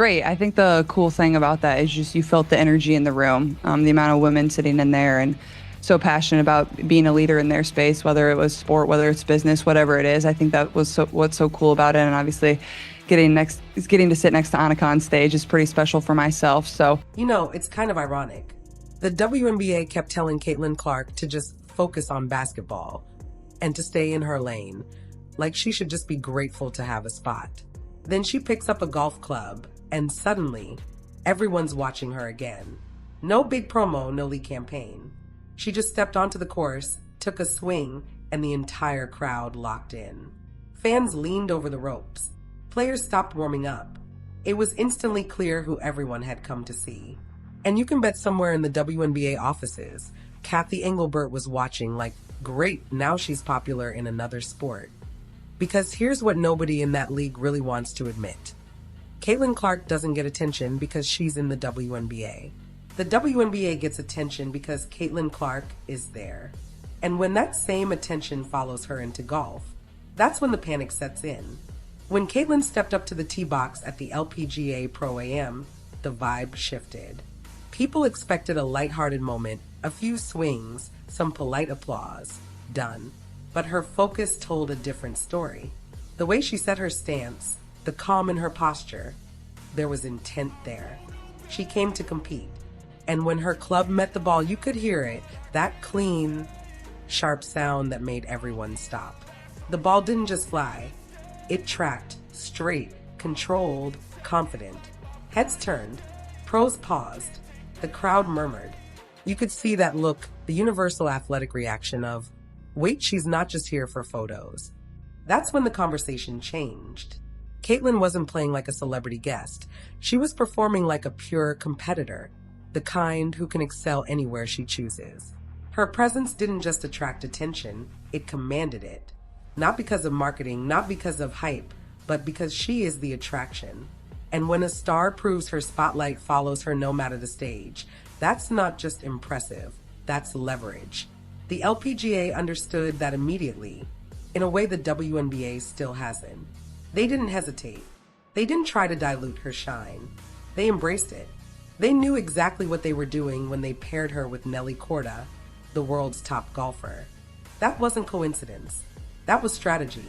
great. I think the cool thing about that is just you felt the energy in the room, the amount of women sitting in there and so passionate about being a leader in their space, whether it was sport, whether it's business, whatever it is. I think that was what's so cool about it. And obviously getting to sit next to Annika on stage is pretty special for myself. So, It's kind of ironic. The WNBA kept telling CaitlinClark to just focus on basketball and to stay in her lane, like she should just be grateful to have a spot. Then she picks up a golf club, and suddenly, everyone's watching her again. No big promo, no league campaign. She just stepped onto the course, took a swing, and the entire crowd locked in. Fans leaned over the ropes. Players stopped warming up. It was instantly clear who everyone had come to see. And you can bet somewhere in the WNBA offices, Kathy Engelbert was watching like, great, now she's popular in another sport. Because here's what nobody in that league really wants to admit. CaitlinClark doesn't get attention because she's in the WNBA. The WNBA gets attention because CaitlinClark is there. And when that same attention follows her into golf, that's when the panic sets in. When Caitlin stepped up to the tee box at the LPGA Pro-Am, the vibe shifted. People expected a lighthearted moment, a few swings, some polite applause. Done. But her focus told a different story. The way she set her stance, the calm in her posture, there was intent there. She came to compete. And when her club met the ball, you could hear it, that clean, sharp sound that made everyone stop. The ball didn't just fly. It tracked, straight, controlled, confident. Heads turned. Pros paused. The crowd murmured. You could see that look, the universal athletic reaction of, wait, she's not just here for photos. That's when the conversation changed. Caitlin wasn't playing like a celebrity guest. She was performing like a pure competitor, the kind who can excel anywhere she chooses. Her presence didn't just attract attention, it commanded it. Not because of marketing, not because of hype, but because she is the attraction. And when a star proves her spotlight follows her no matter the stage, that's not just impressive, that's leverage. The LPGA understood that immediately, in a way the WNBA still hasn't. They didn't hesitate. They didn't try to dilute her shine. They embraced it. They knew exactly what they were doing when they paired her with Nelly Korda, the world's top golfer. That wasn't coincidence. That was strategy.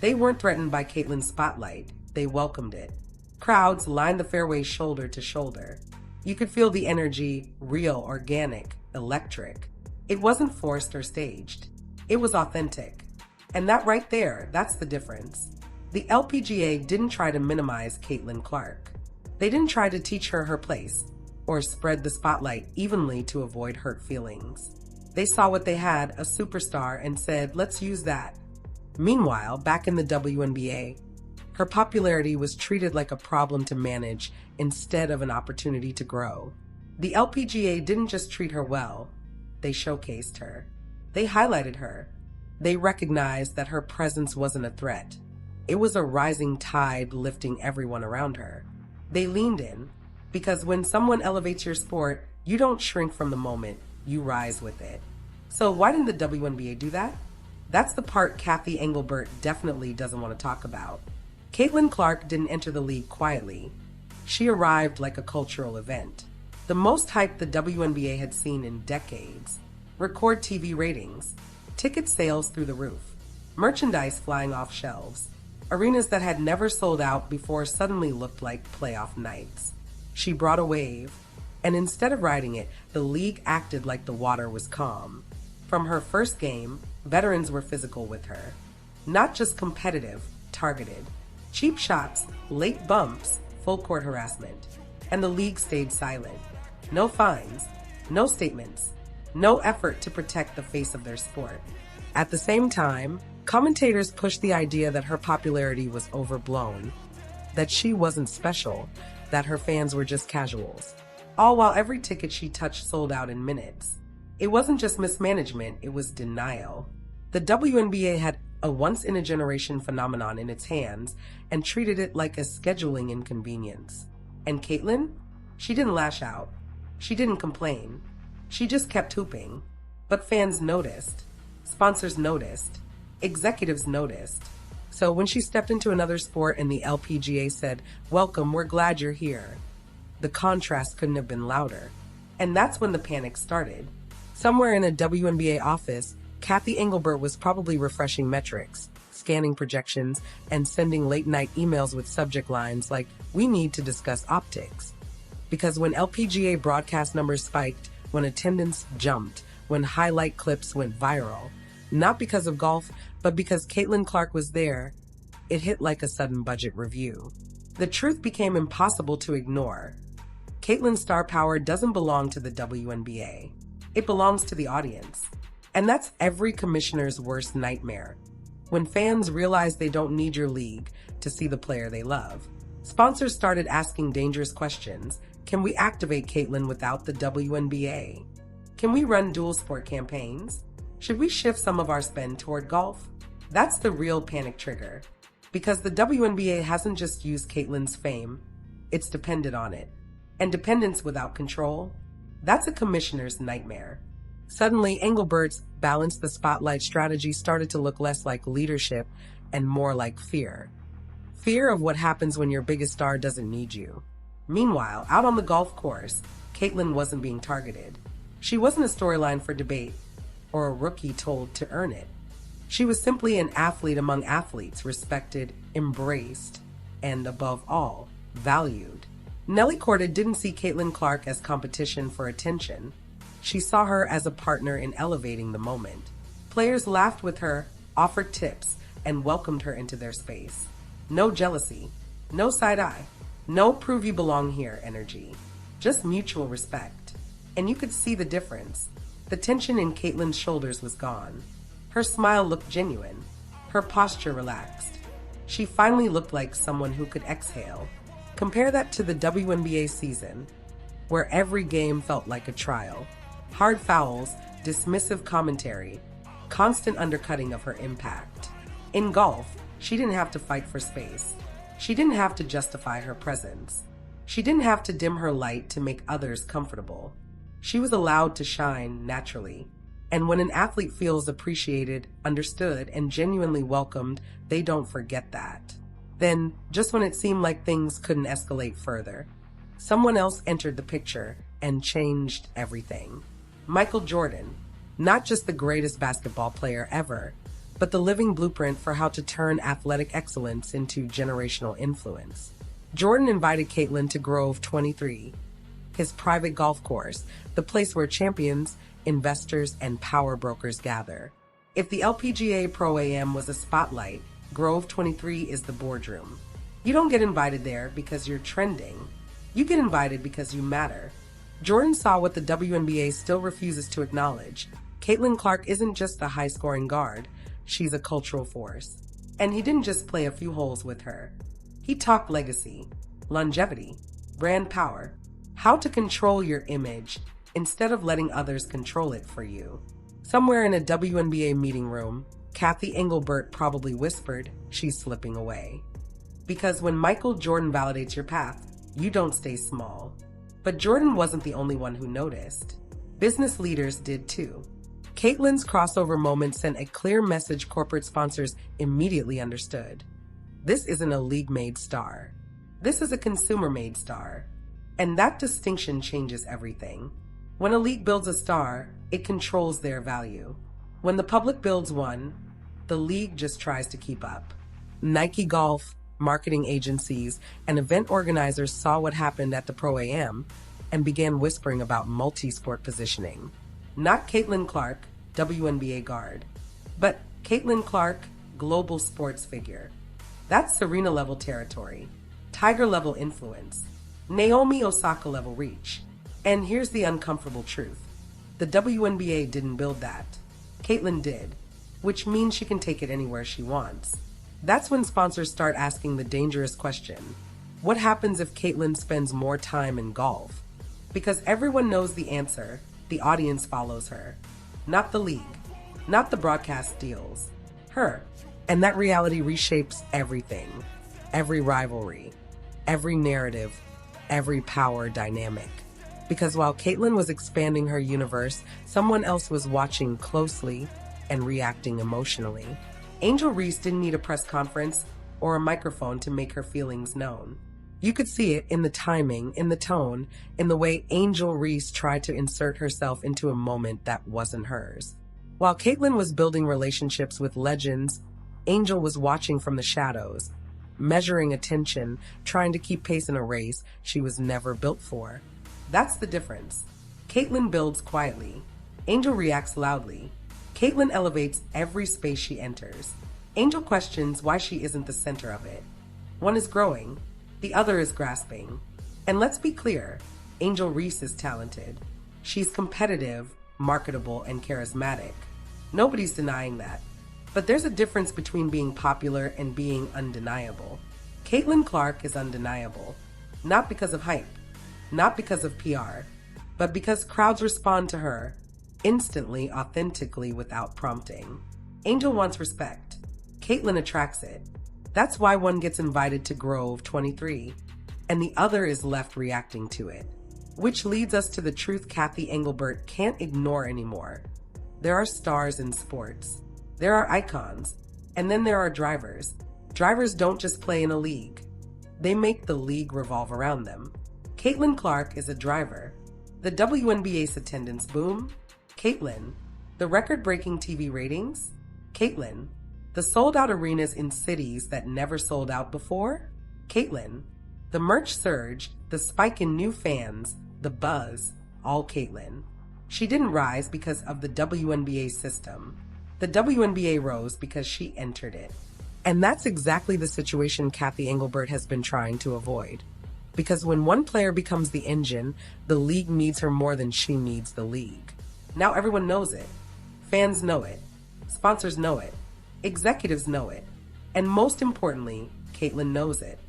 They weren't threatened by Caitlin's spotlight. They welcomed it. Crowds lined the fairway shoulder to shoulder. You could feel the energy, real, organic, electric. It wasn't forced or staged. It was authentic. And that right there, that's the difference. The LPGA didn't try to minimize CaitlinClark. They didn't try to teach her her place or spread the spotlight evenly to avoid hurt feelings. They saw what they had, a superstar, and said, let's use that. Meanwhile, back in the WNBA, her popularity was treated like a problem to manage instead of an opportunity to grow. The LPGA didn't just treat her well, they showcased her. They highlighted her. They recognized that her presence wasn't a threat. It was a rising tide lifting everyone around her. They leaned in, because when someone elevates your sport, you don't shrink from the moment, you rise with it. So why didn't the WNBA do that? That's the part Kathy Engelbert definitely doesn't want to talk about. CaitlinClark didn't enter the league quietly. She arrived like a cultural event. The most hype the WNBA had seen in decades. Record TV ratings, ticket sales through the roof, merchandise flying off shelves. Arenas that had never sold out before suddenly looked like playoff nights. She brought a wave, and instead of riding it, the league acted like the water was calm. From her first game, veterans were physical with her. Not just competitive, targeted. Cheap shots, late bumps, full court harassment. And the league stayed silent. No fines, no statements, no effort to protect the face of their sport. At the same time, commentators pushed the idea that her popularity was overblown, that she wasn't special, that her fans were just casuals. All while every ticket she touched sold out in minutes. It wasn't just mismanagement, it was denial. The WNBA had a once-in-a-generation phenomenon in its hands and treated it like a scheduling inconvenience. And Caitlin? She didn't lash out. She didn't complain. She just kept hooping. But fans noticed. Sponsors noticed. Executives noticed. So when she stepped into another sport and the LPGA said, "Welcome, we're glad you're here," the contrast couldn't have been louder. And that's when the panic started. Somewhere in a WNBA office, Kathy Engelbert was probably refreshing metrics, scanning projections, and sending late-night emails with subject lines like, "We need to discuss optics." Because when LPGA broadcast numbers spiked, when attendance jumped, when highlight clips went viral, not because of golf, but because CaitlinClark was there, it hit like a sudden budget review. The truth became impossible to ignore. Caitlin's star power doesn't belong to the WNBA. It belongs to the audience. And that's every commissioner's worst nightmare. When fans realize they don't need your league to see the player they love, sponsors started asking dangerous questions. Can we activate Caitlin without the WNBA? Can we run dual sport campaigns? Should we shift some of our spend toward golf? That's the real panic trigger. Because the WNBA hasn't just used Caitlin's fame, it's depended on it. And dependence without control? That's a commissioner's nightmare. Suddenly, Engelbert's balance the spotlight strategy started to look less like leadership and more like fear. Fear of what happens when your biggest star doesn't need you. Meanwhile, out on the golf course, Caitlin wasn't being targeted. She wasn't a storyline for debate or a rookie told to earn it. She was simply an athlete among athletes, respected, embraced, and above all, valued. Nellie Korda didn't see CaitlinClark as competition for attention. She saw her as a partner in elevating the moment. Players laughed with her, offered tips, and welcomed her into their space. No jealousy, no side eye, no prove you belong here energy. Just mutual respect. And you could see the difference. The tension in Caitlin's shoulders was gone. Her smile looked genuine. Her posture relaxed. She finally looked like someone who could exhale. Compare that to the WNBA season, where every game felt like a trial. Hard fouls, dismissive commentary, constant undercutting of her impact. In golf, she didn't have to fight for space. She didn't have to justify her presence. She didn't have to dim her light to make others comfortable. She was allowed to shine naturally. And when an athlete feels appreciated, understood, and genuinely welcomed, they don't forget that. Then, just when it seemed like things couldn't escalate further, someone else entered the picture and changed everything. MichaelJordan, not just the greatest basketball player ever, but the living blueprint for how to turn athletic excellence into generational influence. Jordan invited Caitlin to Grove 23, his private golf course, the place where champions, investors, and power brokers gather. If the LPGA Pro AM was a spotlight, Grove 23 is the boardroom. You don't get invited there because you're trending. You get invited because you matter. Jordan saw what the WNBA still refuses to acknowledge. CaitlinClark isn't just a high-scoring guard. She's a cultural force. And he didn't just play a few holes with her. He talked legacy, longevity, brand power, how to control your image instead of letting others control it for you. Somewhere in a WNBA meeting room, Kathy Engelbert probably whispered, "She's slipping away." Because when MichaelJordan validates your path, you don't stay small. But Jordan wasn't the only one who noticed. Business leaders did too. Caitlin's crossover moment sent a clear message corporate sponsors immediately understood. This isn't a league-made star. This is a consumer-made star. And that distinction changes everything. When a league builds a star, it controls their value. When the public builds one, the league just tries to keep up. Nike Golf, marketing agencies, and event organizers saw what happened at the Pro AM and began whispering about multi-sport positioning. Not CaitlinClark, WNBA guard, but CaitlinClark, global sports figure. That's Serena-level territory, Tiger-level influence, Naomi Osaka-level reach. And here's the uncomfortable truth. The WNBA didn't build that. Caitlin did, which means she can take it anywhere she wants. That's when sponsors start asking the dangerous question. What happens if Caitlin spends more time in golf? Because everyone knows the answer, the audience follows her. Not the league, not the broadcast deals, her. And that reality reshapes everything, every rivalry, every narrative, every power dynamic. Because while Caitlin was expanding her universe, someone else was watching closely and reacting emotionally. Angel Reese didn't need a press conference or a microphone to make her feelings known. You could see it in the timing, in the tone, in the way Angel Reese tried to insert herself into a moment that wasn't hers. While Caitlin was building relationships with legends, Angel was watching from the shadows, measuring attention, trying to keep pace in a race she was never built for. That's the difference. Caitlin builds quietly. Angel reacts loudly. Caitlin elevates every space she enters. Angel questions why she isn't the center of it. One is growing, the other is grasping. And let's be clear, Angel Reese is talented. She's competitive, marketable, and charismatic. Nobody's denying that. But there's a difference between being popular and being undeniable. CaitlinClark is undeniable, not because of hype, not because of PR, but because crowds respond to her instantly, authentically, without prompting. Angel wants respect. Caitlin attracts it. That's why one gets invited to Grove 23, and the other is left reacting to it. Which leads us to the truth Cathy Engelbert can't ignore anymore. There are stars in sports. There are icons. And then there are drivers. Drivers don't just play in a league. They make the league revolve around them. CaitlinClark is a driver. The WNBA's attendance boom? Caitlin. The record-breaking TV ratings? Caitlin. The sold-out arenas in cities that never sold out before? Caitlin. The merch surge, the spike in new fans, the buzz, all Caitlin. She didn't rise because of the WNBA system. The WNBA rose because she entered it. And that's exactly the situation Cathy Engelbert has been trying to avoid. Because when one player becomes the engine, the league needs her more than she needs the league. Now everyone knows it. Fans know it. Sponsors know it. Executives know it. And most importantly, Caitlin knows it.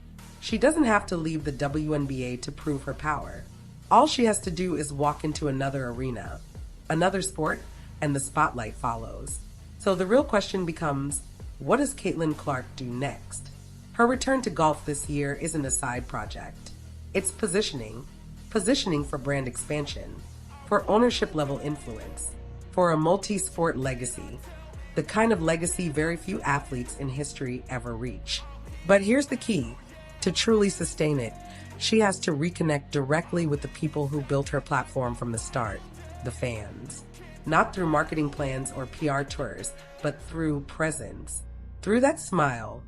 She doesn't have to leave the WNBA to prove her power. All she has to do is walk into another arena, another sport, and the spotlight follows. So the real question becomes, what does CaitlinClark do next? Her return to golf this year isn't a side project. It's positioning for brand expansion, for ownership-level influence, for a multi-sport legacy, the kind of legacy very few athletes in history ever reach. But here's the key. To truly sustain it, she has to reconnect directly with the people who built her platform from the start, the fans. Not through marketing plans or PR tours, but through presence. Through that smile,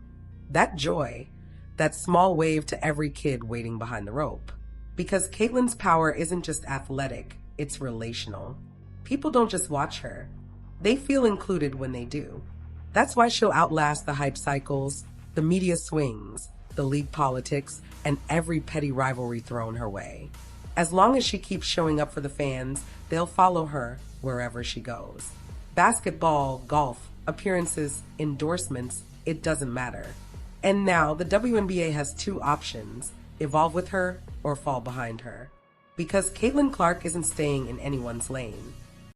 that joy, that small wave to every kid waiting behind the rope. Because Caitlin's power isn't just athletic, it's relational. People don't just watch her. They feel included when they do. That's why she'll outlast the hype cycles, the media swings, the league politics, and every petty rivalry thrown her way. As long as she keeps showing up for the fans, they'll follow her wherever she goes. Basketball, golf, appearances, endorsements, it doesn't matter. And now the WNBA has two options: evolve with her or fall behind her. Because CaitlinClark isn't staying in anyone's lane.